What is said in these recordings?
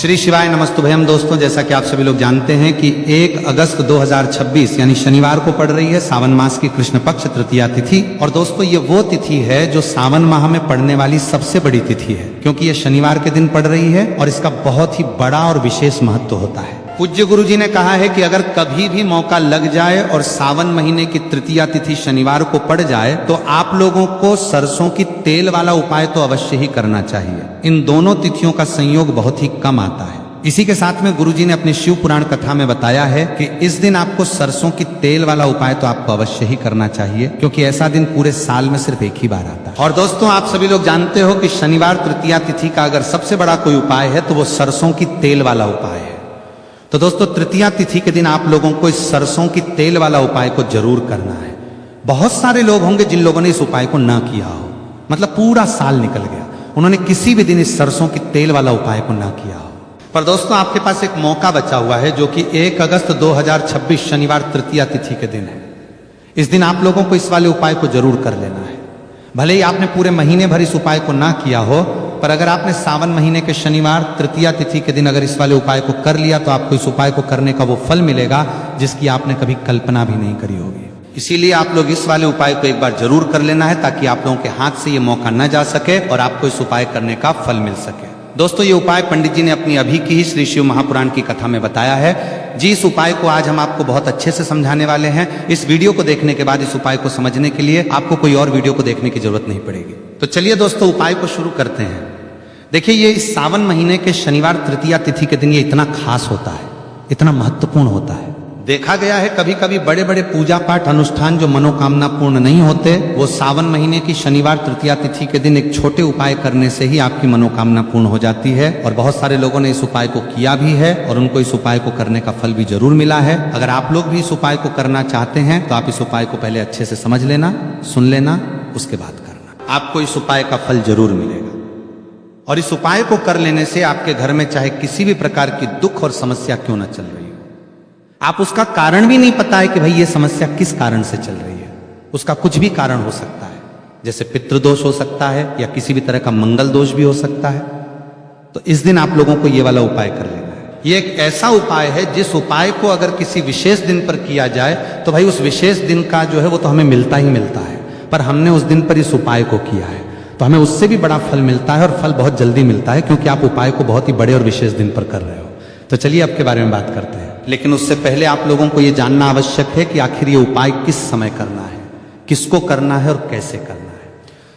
श्री शिवाय नमस्तुभयम। दोस्तों, जैसा कि आप सभी लोग जानते हैं कि 1 अगस्त 2026 यानी शनिवार को पड़ रही है सावन मास की कृष्ण पक्ष तृतीया तिथि। और दोस्तों, ये वो तिथि है जो सावन माह में पड़ने वाली सबसे बड़ी तिथि है, क्योंकि ये शनिवार के दिन पड़ रही है और इसका बहुत ही बड़ा और विशेष महत्व होता है। पूज्य गुरु जी ने कहा है कि अगर कभी भी मौका लग जाए और सावन महीने की तृतीया तिथि शनिवार को पड़ जाए तो आप लोगों को सरसों की तेल वाला उपाय तो अवश्य ही करना चाहिए। इन दोनों तिथियों का संयोग बहुत ही कम आता है। इसी के साथ में गुरुजी ने अपनी शिव पुराण कथा में बताया है कि इस दिन आपको सरसों की तेल वाला उपाय तो आपको अवश्य ही करना चाहिए, क्योंकि ऐसा दिन पूरे साल में सिर्फ एक ही बार आता है। और दोस्तों, आप सभी लोग जानते हो कि शनिवार तृतीया तिथि का अगर सबसे बड़ा कोई उपाय है तो वो सरसों की तेल वाला उपाय है। तो दोस्तों, तृतीया तिथि के दिन आप लोगों को इस सरसों की तेल वाला उपाय को जरूर करना है। बहुत सारे लोग होंगे जिन लोगों ने इस उपाय को ना किया हो, मतलब पूरा साल निकल गया, उन्होंने किसी भी दिन इस सरसों की तेल वाला उपाय को ना किया हो। पर दोस्तों, आपके पास एक मौका बचा हुआ है जो कि 1 अगस्त 2026 शनिवार तृतीया तिथि के दिन है। इस दिन आप लोगों को इस वाले उपाय को जरूर कर लेना है। भले ही आपने पूरे महीने भर इस उपाय को ना किया हो, पर अगर आपने सावन महीने के शनिवार तृतीया तिथि के दिन अगर इस वाले उपाय को कर लिया तो आपको इस उपाय को करने का वो फल मिलेगा जिसकी आपने कभी कल्पना भी नहीं करी होगी। इसीलिए आप लोग इस वाले उपाय को एक बार जरूर कर लेना है, ताकि आप लोगों के हाथ से ये मौका न जा सके और आपको इस उपाय करने का फल मिल सके। दोस्तों, ये उपाय पंडित जी ने अपनी अभी की ही श्री शिव महापुराण की कथा में बताया है जी। इस उपाय को आज हम आपको बहुत अच्छे से समझाने वाले हैं। इस वीडियो को देखने के बाद इस उपाय को समझने के लिए आपको कोई और वीडियो को देखने की जरूरत नहीं पड़ेगी। तो चलिए दोस्तों, उपाय को शुरू करते हैं। देखिए, ये इस सावन महीने के शनिवार तृतीया तिथि के दिन ये इतना खास होता है, इतना महत्वपूर्ण होता है। देखा गया है कभी कभी बड़े बड़े पूजा पाठ अनुष्ठान जो मनोकामना पूर्ण नहीं होते, वो सावन महीने की शनिवार तृतीया तिथि के दिन एक छोटे उपाय करने से ही आपकी मनोकामना पूर्ण हो जाती है। और बहुत सारे लोगों ने इस उपाय को किया भी है और उनको इस उपाय को करने का फल भी जरूर मिला है। अगर आप लोग भी इस उपाय को करना चाहते हैं तो आप इस उपाय को पहले अच्छे से समझ लेना, सुन लेना, उसके बाद करना। आपको इस उपाय का फल जरूर मिलेगा। और इस उपाय को कर लेने से आपके घर में चाहे किसी भी प्रकार की दुख और समस्या क्यों न चल रही हो, आप उसका कारण भी नहीं पता है कि भाई ये समस्या किस कारण से चल रही है, उसका कुछ भी कारण हो सकता है। जैसे पितृदोष हो सकता है या किसी भी तरह का मंगल दोष भी हो सकता है। तो इस दिन आप लोगों को ये वाला उपाय कर लेना है। ये एक ऐसा उपाय है जिस उपाय को अगर किसी विशेष दिन पर किया जाए तो भाई उस विशेष दिन का जो है वो तो हमें मिलता ही मिलता है। पर हमने उस दिन पर इस उपाय को किया है तो हमें उससे भी बड़ा फल मिलता है, और फल बहुत जल्दी मिलता है, क्योंकि आप उपाय को बहुत ही बड़े और विशेष दिन पर कर रहे हो। तो चलिए अब के बारे में बात करते हैं। लेकिन उससे पहले आप लोगों को यह जानना आवश्यक है कि आखिर ये उपाय किस समय करना है, किसको करना है और कैसे करना है।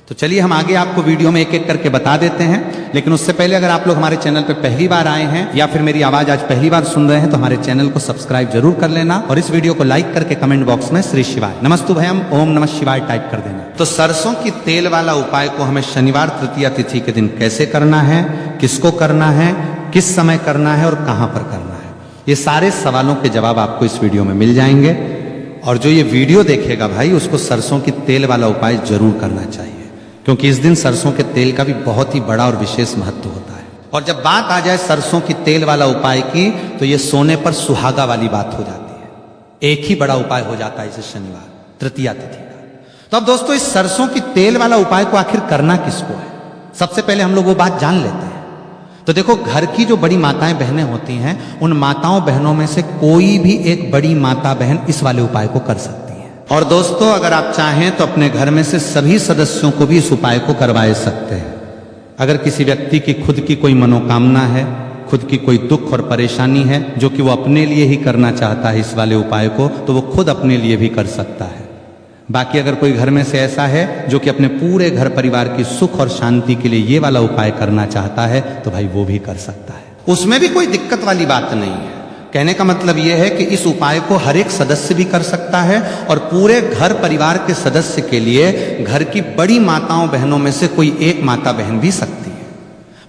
तो चलिए हम आगे आपको वीडियो में एक एक करके बता देते हैं। लेकिन उससे पहले अगर आप लोग हमारे चैनल पर पहली बार आए हैं या फिर मेरी आवाज आज पहली बार सुन रहे हैं तो हमारे चैनल को सब्सक्राइब जरूर कर लेना और इस वीडियो को लाइक करके कमेंट बॉक्स में श्री शिवाय नमस्तुभयम ओम नमः शिवाय टाइप कर देना। तो सरसों की तेल वाला उपाय को हमें शनिवार तृतीया तिथि के दिन कैसे करना है, किसको करना है, किस समय करना है और कहां पर करना है, ये सारे सवालों के जवाब आपको इस वीडियो में मिल जाएंगे। और जो ये वीडियो देखेगा भाई, उसको सरसों की तेल वाला उपाय जरूर करना चाहिए, क्योंकि इस दिन सरसों के तेल का भी बहुत ही बड़ा और विशेष महत्व होता है। और जब बात आ जाए सरसों की तेल वाला उपाय की, तो ये सोने पर सुहागा वाली बात हो जाती है। एक ही बड़ा उपाय हो जाता है इसे शनिवार तृतीया तिथि का। तो अब दोस्तों, इस सरसों की तेल वाला उपाय को आखिर करना किसको है, सबसे पहले हम लोग वो बात जान लेते हैं। तो देखो, घर की जो बड़ी माताएं बहनें होती हैं, उन माताओं बहनों में से कोई भी एक बड़ी माता बहन इस वाले उपाय को कर सकती है। और दोस्तों, अगर आप चाहें तो अपने घर में से सभी सदस्यों को भी इस उपाय को करवा सकते हैं। अगर किसी व्यक्ति की खुद की कोई मनोकामना है, खुद की कोई दुख और परेशानी है जो कि वो अपने लिए ही करना चाहता है इस वाले उपाय को, तो वो खुद अपने लिए भी कर सकता है। बाकी अगर कोई घर में से ऐसा है जो कि अपने पूरे घर परिवार की सुख और शांति के लिए ये वाला उपाय करना चाहता है, तो भाई वो भी कर सकता है। उसमें भी कोई दिक्कत वाली बात नहीं है। कहने का मतलब यह है कि इस उपाय को हर एक सदस्य भी कर सकता है और पूरे घर परिवार के सदस्य के लिए घर की बड़ी माताओं बहनों में से कोई एक माता बहन भी सकती है।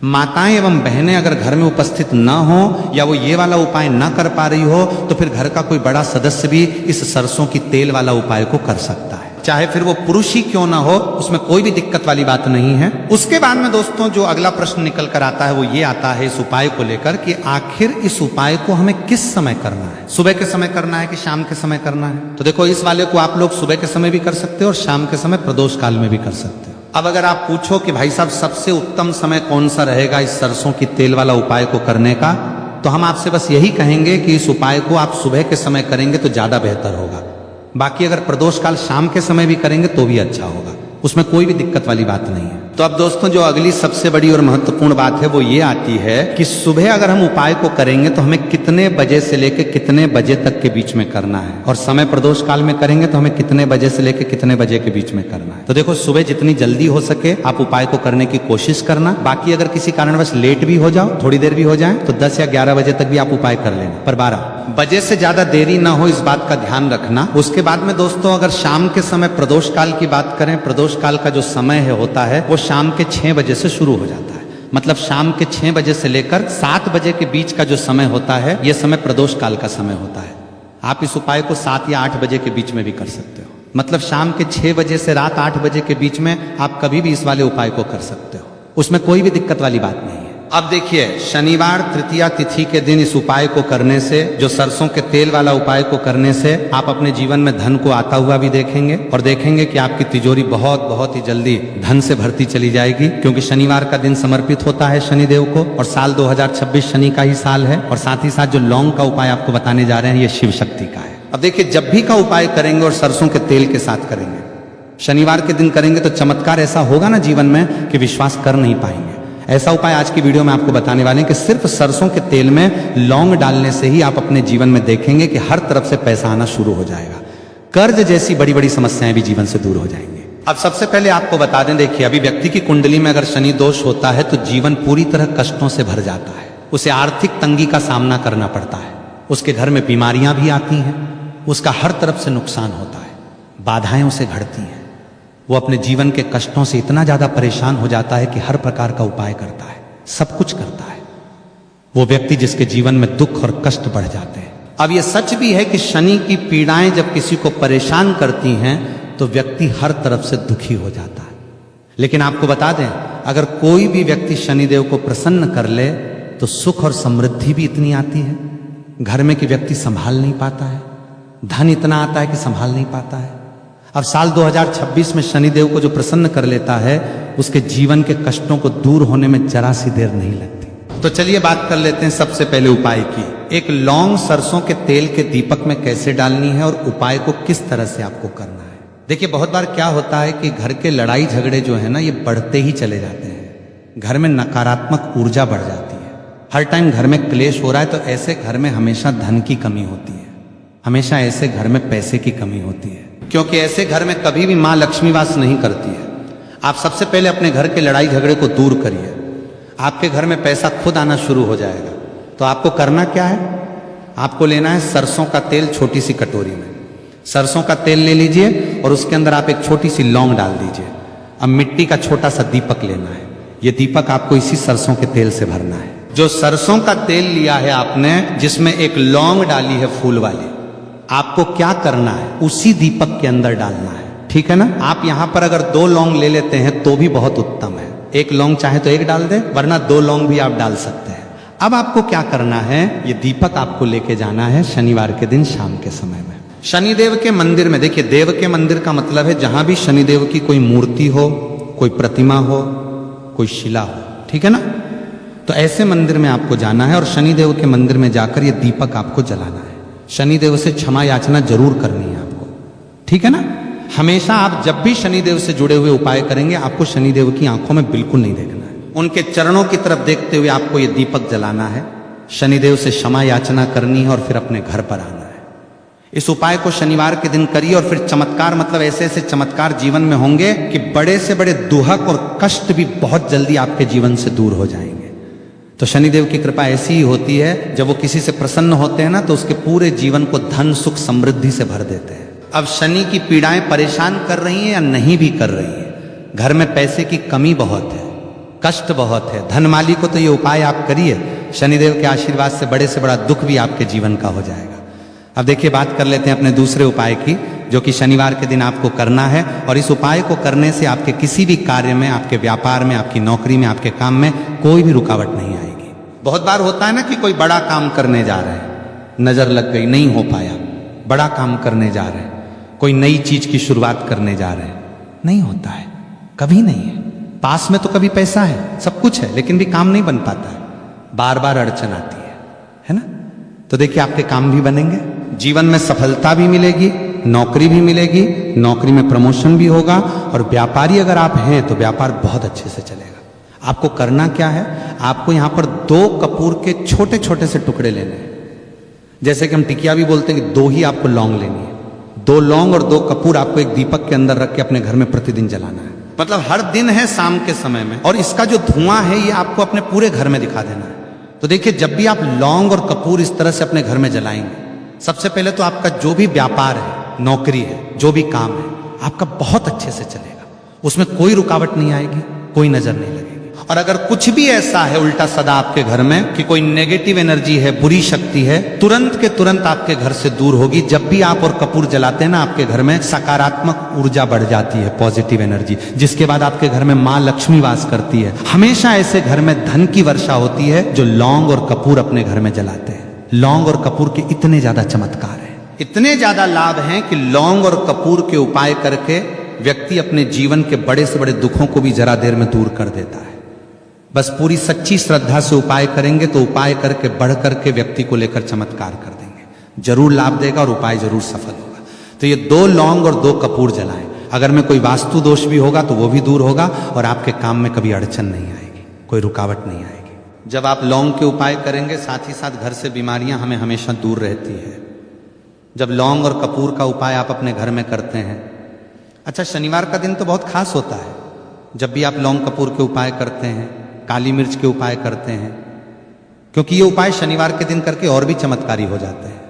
माताएं एवं बहनें अगर घर में उपस्थित न हो या वो ये वाला उपाय न कर पा रही हो, तो फिर घर का कोई बड़ा सदस्य भी इस सरसों की तेल वाला उपाय को कर सकता है, चाहे फिर वो पुरुष ही क्यों ना हो, उसमें कोई भी दिक्कत वाली बात नहीं है। उसके बाद में दोस्तों, जो अगला प्रश्न निकल कर आता है वो ये आता है इस उपाय को लेकर कि आखिर इस उपाय को हमें किस समय करना है, सुबह के समय करना है कि शाम के समय करना है। तो देखो, इस वाले को आप लोग सुबह के समय भी कर सकते हो और शाम के समय प्रदोष काल में भी कर सकते हो। अब अगर आप पूछो कि भाई साहब सबसे उत्तम समय कौन सा रहेगा इस सरसों की तेल वाला उपाय को करने का, तो हम आपसे बस यही कहेंगे कि इस उपाय को आप सुबह के समय करेंगे तो ज्यादा बेहतर होगा। बाकी अगर प्रदोष काल शाम के समय भी करेंगे तो भी अच्छा होगा, उसमें कोई भी दिक्कत वाली बात नहीं है। तो अब दोस्तों जो अगली सबसे बड़ी और महत्वपूर्ण बात है वो ये आती है कि सुबह अगर हम उपाय को करेंगे तो हमें कितने बजे से लेकर कितने बजे तक के बीच में करना है, और समय प्रदोष काल में करेंगे तो हमें कितने बजे से लेकर कितने बजे के बीच में करना है। तो देखो सुबह जितनी जल्दी हो सके आप उपाय को करने की कोशिश करना। बाकी अगर किसी कारणवश लेट भी हो जाओ, थोड़ी देर भी हो जाए, तो 10 या 11 बजे तक भी आप उपाय कर लेना, पर 12 बजे से ज्यादा देरी ना हो इस बात का ध्यान रखना। उसके बाद में दोस्तों अगर शाम के समय प्रदोष काल की बात करें, प्रदोष काल का जो समय है होता है वो शाम के 6 बजे से शुरू हो जाता है। मतलब शाम के 6 बजे से लेकर 7 बजे के बीच का जो समय होता है यह समय प्रदोष काल का समय होता है। आप इस उपाय को 7 या 8 बजे के बीच में भी कर सकते हो। मतलब शाम के 6 बजे से रात 8 बजे के बीच में आप कभी भी इस वाले उपाय को कर सकते हो, उसमें कोई भी दिक्कत वाली बात नहीं है। अब देखिए शनिवार तृतीया तिथि के दिन इस उपाय को करने से, जो सरसों के तेल वाला उपाय को करने से आप अपने जीवन में धन को आता हुआ भी देखेंगे, और देखेंगे कि आपकी तिजोरी बहुत ही जल्दी धन से भरती चली जाएगी, क्योंकि शनिवार का दिन समर्पित होता है शनिदेव को, और साल 2026 शनि का ही साल है। और साथ ही साथ जो लौंग का उपाय आपको बताने जा रहे हैं ये शिव शक्ति का है। अब देखिए जब भी का उपाय करेंगे और सरसों के तेल के साथ करेंगे, शनिवार के दिन करेंगे तो चमत्कार ऐसा होगा ना जीवन में कि विश्वास कर नहीं पाएंगे। ऐसा उपाय आज की वीडियो में आपको बताने वाले हैं कि सिर्फ सरसों के तेल में लौंग डालने से ही आप अपने जीवन में देखेंगे कि हर तरफ से पैसा आना शुरू हो जाएगा। कर्ज जैसी बड़ी बड़ी समस्याएं भी जीवन से दूर हो जाएंगे। अब सबसे पहले आपको बता दें, देखिए अभी व्यक्ति की कुंडली में अगर शनि दोष होता है तो जीवन पूरी तरह कष्टों से भर जाता है। उसे आर्थिक तंगी का सामना करना पड़ता है, उसके घर में बीमारियां भी आती हैं, उसका हर तरफ से नुकसान होता है, बाधाएं उसे घड़ती हैं। वो अपने जीवन के कष्टों से इतना ज्यादा परेशान हो जाता है कि हर प्रकार का उपाय करता है, सब कुछ करता है। वो व्यक्ति जिसके जीवन में दुख और कष्ट बढ़ जाते हैं। अब ये सच भी है कि शनि की पीड़ाएं जब किसी को परेशान करती हैं तो व्यक्ति हर तरफ से दुखी हो जाता है। लेकिन आपको बता दें, अगर कोई भी व्यक्ति शनिदेव को प्रसन्न कर ले तो सुख और समृद्धि भी इतनी आती है, घर में कि व्यक्ति संभाल नहीं पाता है, धन इतना आता है कि संभाल नहीं पाता है। अब साल 2026 में शनिदेव को जो प्रसन्न कर लेता है उसके जीवन के कष्टों को दूर होने में जरा सी देर नहीं लगती। तो चलिए बात कर लेते हैं सबसे पहले उपाय की। एक लौंग सरसों के तेल के दीपक में कैसे डालनी है और उपाय को किस तरह से आपको करना है। देखिए बहुत बार क्या होता है कि घर के लड़ाई झगड़े जो है ना ये बढ़ते ही चले जाते हैं, घर में नकारात्मक ऊर्जा बढ़ जाती है, हर टाइम घर में क्लेश हो रहा है। तो ऐसे घर में हमेशा धन की कमी होती है, हमेशा ऐसे घर में पैसे की कमी होती है, क्योंकि ऐसे घर में कभी भी माँ लक्ष्मी वास नहीं करती है। आप सबसे पहले अपने घर के लड़ाई झगड़े को दूर करिए, आपके घर में पैसा खुद आना शुरू हो जाएगा। तो आपको करना क्या है, आपको लेना है सरसों का तेल, छोटी सी कटोरी में सरसों का तेल ले लीजिए और उसके अंदर आप एक छोटी सी लौंग डाल दीजिए। अब मिट्टी का छोटा सा दीपक लेना है, यह दीपक आपको इसी सरसों के तेल से भरना है। जो सरसों का तेल लिया है आपने, जिसमें एक लौंग डाली है फूल वाली, आपको क्या करना है उसी दीपक के अंदर डालना है, ठीक है ना। आप यहां पर अगर 2 लौंग ले लेते हैं तो भी बहुत उत्तम है, 1 लौंग चाहे तो 1 डाल दे, वरना 2 लौंग भी आप डाल सकते हैं। अब आपको क्या करना है, ये दीपक आपको लेके जाना है शनिवार के दिन शाम के समय में शनिदेव के मंदिर में। देखिए देव के मंदिर का मतलब है जहां भी शनिदेव की कोई मूर्ति हो, कोई प्रतिमा हो, कोई शिला हो, ठीक है ना। तो ऐसे मंदिर में आपको जाना है और शनिदेव के मंदिर में जाकर ये दीपक आपको जलाना है। शनिदेव से क्षमा याचना जरूर करनी है आपको, ठीक है ना। हमेशा आप जब भी शनिदेव से जुड़े हुए उपाय करेंगे आपको शनिदेव की आंखों में बिल्कुल नहीं देखना है, उनके चरणों की तरफ देखते हुए आपको ये दीपक जलाना है, शनिदेव से क्षमा याचना करनी है और फिर अपने घर पर आना है। इस उपाय को शनिवार के दिन करिए और फिर चमत्कार, मतलब ऐसे ऐसे चमत्कार जीवन में होंगे कि बड़े से बड़े दुहक और कष्ट भी बहुत जल्दी आपके जीवन से दूर हो जाएंगे। तो शनिदेव की कृपा ऐसी ही होती है, जब वो किसी से प्रसन्न होते हैं ना तो उसके पूरे जीवन को धन सुख समृद्धि से भर देते हैं। अब शनि की पीड़ाएं परेशान कर रही हैं या नहीं भी कर रही हैं, घर में पैसे की कमी बहुत है, कष्ट बहुत है, धन माली को तो ये उपाय आप करिए, शनिदेव के आशीर्वाद से बड़ा दुख भी आपके जीवन का हो जाएगा। अब देखिए बात कर लेते हैं अपने दूसरे उपाय की, जो कि शनिवार के दिन आपको करना है। और इस उपाय को करने से आपके किसी भी कार्य में, आपके व्यापार में, आपकी नौकरी में, आपके काम में कोई भी रुकावट नहीं आएगी। बहुत बार होता है ना कि कोई बड़ा काम करने जा रहे हैं, नजर लग गई, नहीं हो पाया, बड़ा काम करने जा रहे हैं, कोई नई चीज की शुरुआत करने जा रहे हैं, नहीं होता है, कभी नहीं है। पास में तो कभी पैसा है, सब कुछ है, लेकिन भी काम नहीं बन पाता है, बार बार अड़चन आती है ना। तो देखिए आपके काम भी बनेंगे, जीवन में सफलता भी मिलेगी, नौकरी भी मिलेगी, नौकरी में प्रमोशन भी होगा, और व्यापारी अगर आप हैं तो व्यापार बहुत अच्छे से चलेगा। आपको करना क्या है, आपको यहां पर 2 कपूर के छोटे छोटे से टुकड़े लेने हैं। जैसे कि हम टिकिया भी बोलते हैं कि 2 ही आपको लौंग लेनी है, 2 लौंग और 2 कपूर आपको एक दीपक के अंदर रख के अपने घर में प्रतिदिन जलाना है। मतलब हर दिन है शाम के समय में, और इसका जो धुआं है ये आपको अपने पूरे घर में दिखा देना है। तो देखिए जब भी आप लौंग और कपूर इस तरह से अपने घर में जलाएंगे, सबसे पहले तो आपका जो भी व्यापार है, नौकरी है, जो भी काम है, आपका बहुत अच्छे से चलेगा, उसमें कोई रुकावट नहीं आएगी, कोई नजर नहीं लगेगी। और अगर कुछ भी ऐसा है उल्टा सदा आपके घर में कि कोई नेगेटिव एनर्जी है, बुरी शक्ति है, तुरंत के तुरंत आपके घर से दूर होगी। जब भी आप और कपूर जलाते हैं ना, आपके घर में सकारात्मक ऊर्जा बढ़ जाती है, पॉजिटिव एनर्जी, जिसके बाद आपके घर में माँ लक्ष्मी वास करती है। हमेशा ऐसे घर में धन की वर्षा होती है जो लौंग और कपूर अपने घर में जलाते हैं। लौंग और कपूर के इतने ज्यादा चमत्कार हैं, इतने ज्यादा लाभ हैं कि लौंग और कपूर के उपाय करके व्यक्ति अपने जीवन के बड़े से बड़े दुखों को भी जरा देर में दूर कर देता है। बस पूरी सच्ची श्रद्धा से उपाय करेंगे तो उपाय करके बढ़ करके व्यक्ति को लेकर चमत्कार कर देंगे, जरूर लाभ देगा और उपाय जरूर सफल होगा। तो ये 2 लौंग और 2 कपूर जलाएं। अगर में कोई वास्तु दोष भी होगा तो वो भी दूर होगा, और आपके काम में कभी अड़चन नहीं आएगी, कोई रुकावट नहीं आएगी। जब आप लौंग के उपाय करेंगे, साथ ही साथ घर से बीमारियां हमें हमेशा दूर रहती है। जब लौंग और कपूर का उपाय आप अपने घर में करते हैं, अच्छा शनिवार का दिन तो बहुत खास होता है। जब भी आप लौंग कपूर के उपाय करते हैं, काली मिर्च के उपाय करते हैं, क्योंकि ये उपाय शनिवार के दिन करके और भी चमत्कारी हो जाते हैं।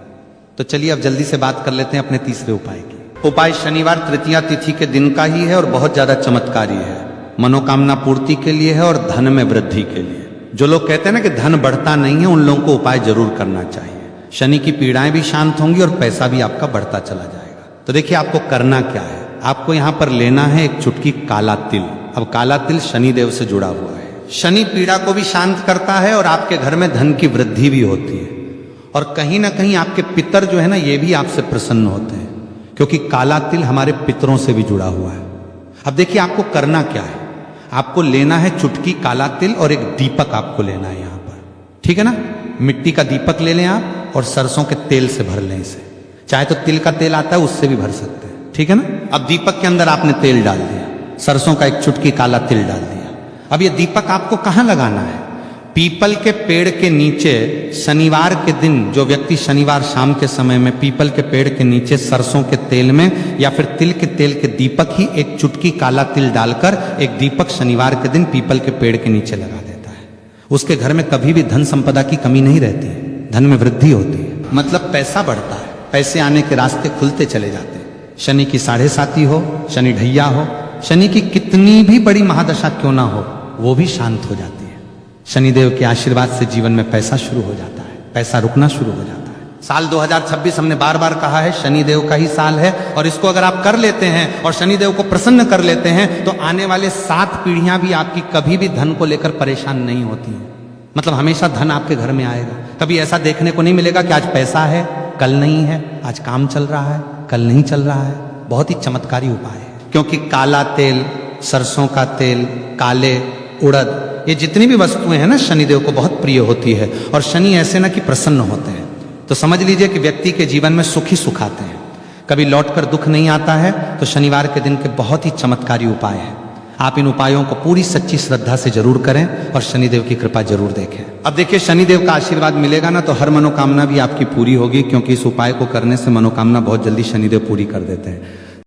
तो चलिए अब जल्दी से बात कर लेते हैं अपने तीसरे उपाय की। उपाय शनिवार तृतीया तिथि के दिन का ही है और बहुत ज्यादा चमत्कारी है, मनोकामना पूर्ति के लिए है और धन में वृद्धि के लिए। जो लोग कहते हैं ना कि धन बढ़ता नहीं है, उन लोगों को उपाय जरूर करना चाहिए। शनि की पीड़ाएं भी शांत होंगी और पैसा भी आपका बढ़ता चला जाएगा। तो देखिए आपको करना क्या है, आपको यहां पर लेना है एक चुटकी काला तिल। अब काला तिल शनिदेव से जुड़ा हुआ है, शनि पीड़ा को भी शांत करता है और आपके घर में धन की वृद्धि भी होती है। और कहीं ना कहीं आपके पितर जो है ना, ये भी आपसे प्रसन्न होते हैं, क्योंकि काला तिल हमारे पितरों से भी जुड़ा हुआ है। अब देखिए आपको करना क्या है, आपको लेना है चुटकी काला तिल और एक दीपक आपको लेना है यहां पर, ठीक है ना। मिट्टी का दीपक ले लें आप और सरसों के तेल से भर लें इसे, चाहे तो तिल का तेल आता है उससे भी भर सकते हैं, ठीक है ना। अब दीपक के अंदर आपने तेल डाल दिया, सरसों का एक चुटकी काला तिल डाल दिया। अब ये दीपक आपको कहां लगाना है, पीपल के पेड़ के नीचे। शनिवार के दिन जो व्यक्ति शनिवार शाम के समय में पीपल के पेड़ के नीचे सरसों के तेल में या फिर तिल के तेल के दीपक ही एक चुटकी काला तिल डालकर एक दीपक शनिवार के दिन पीपल के पेड़ के नीचे लगा देता है, उसके घर में कभी भी धन संपदा की कमी नहीं रहती है, धन में वृद्धि होती है, मतलब पैसा बढ़ता है, पैसे आने के रास्ते खुलते चले जाते हैं। शनि की 7.5 हो, शनि ढैया हो, शनि की कितनी भी बड़ी महादशा क्यों ना हो, वो भी शांत हो जाती है। शनिदेव के आशीर्वाद से जीवन में पैसा शुरू हो जाता है, पैसा रुकना शुरू हो जाता है। साल 2026 हमने बार बार कहा है शनिदेव का ही साल है, और इसको अगर आप कर लेते हैं और शनिदेव को प्रसन्न कर लेते हैं तो आने वाले 7 पीढ़ियां भी आपकी कभी भी धन को लेकर परेशान नहीं होती हैं। मतलब हमेशा धन आपके घर में आएगा। कभी ऐसा देखने को नहीं मिलेगा कि आज पैसा है कल नहीं है, आज काम चल रहा है कल नहीं चल रहा है। बहुत ही चमत्कारी उपाय है, क्योंकि काला तेल, सरसों का तेल, काले उड़द, ये जितनी भी वस्तुएं हैं ना शनिदेव को बहुत प्रिय होती है। और शनि ऐसे ना कि प्रसन्न होते हैं, तो समझ लीजिए कि व्यक्ति के जीवन में सुख ही सुख आते हैं, कभी लौटकर दुख नहीं आता है। तो शनिवार के दिन के बहुत ही चमत्कारी उपाय है, आप इन उपायों को पूरी सच्ची श्रद्धा से जरूर करें और शनिदेव की कृपा जरूर देखें। अब देखिए शनिदेव का आशीर्वाद मिलेगा ना तो हर मनोकामना भी आपकी पूरी होगी, क्योंकि इस उपाय को करने से मनोकामना बहुत जल्दी शनिदेव पूरी कर देते हैं।